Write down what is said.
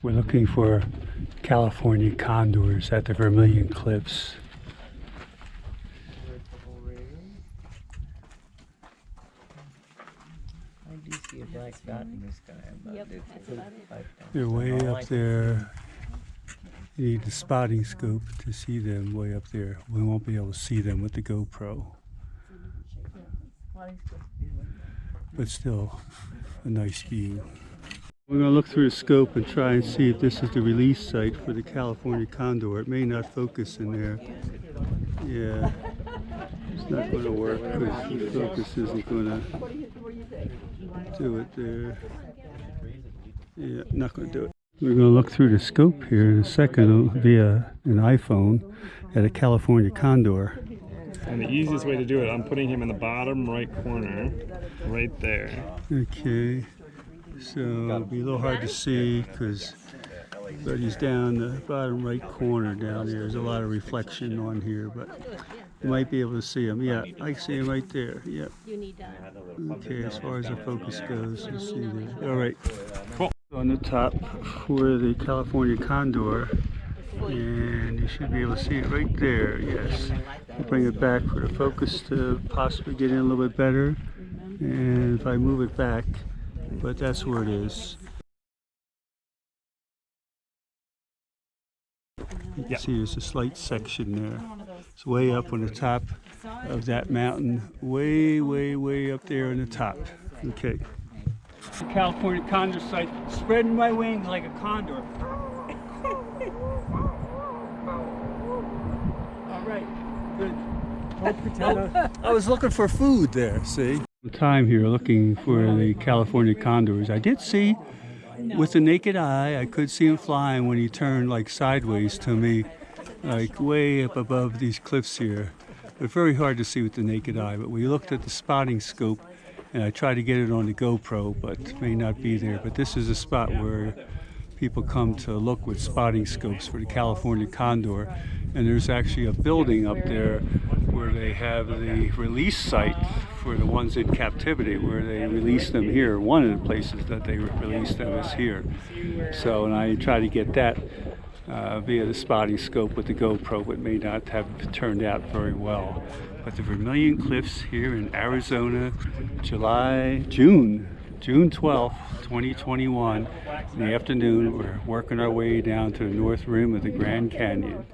We're looking for California condors at the Vermilion Cliffs. I do see a black dot in the sky. Yep, that's about it. They're way up there. You need the spotting scope to see them way up there. We won't be able to see them with the GoPro. But still, a nice view. We're going to look through the scope and try and see if this is the release site for the California condor. It may not focus in there. Yeah, it's not going to work because the focus isn't going to do it there. Yeah, not going to do it. We're going to look through the scope here in a second via an iPhone at a California condor. And the easiest way to do it, I'm putting him in the bottom right corner, right there. Okay, so it'll be a little hard to see but he's down the bottom right corner down there. There's a lot of reflection on here, but you might be able to see him. Yeah, I see him right there. Yep. Okay, as far as the focus goes, you see there. All right. Cool. On the top for the California condor, and you should be able to see it right there. Yes. Bring it back for the focus to possibly get in a little bit better, and if I move it back, but that's where it is. You can see there's a slight section there. It's way up on the top of that mountain, way up there on the top. Okay. The California condor site, spreading my wings like a condor. All right, good. Don't pretend I was looking for food there, see? The time here looking for the California condors. I did see, with the naked eye, I could see him flying when he turned like sideways to me, like way up above these cliffs here. But very hard to see with the naked eye. But we looked at the spotting scope, and I tried to get it on the GoPro, but it may not be there. But this is a spot where people come to look with spotting scopes for the California condor. And there's actually a building up there where they have the release site for the ones in captivity, where they release them here. One of the places that they release them is here. So, and I try to get that via the spotting scope with the GoPro, but may not have turned out very well. But the Vermilion Cliffs here in Arizona, June 12th, 2021, in the afternoon, we're working our way down to the north rim of the Grand Canyon.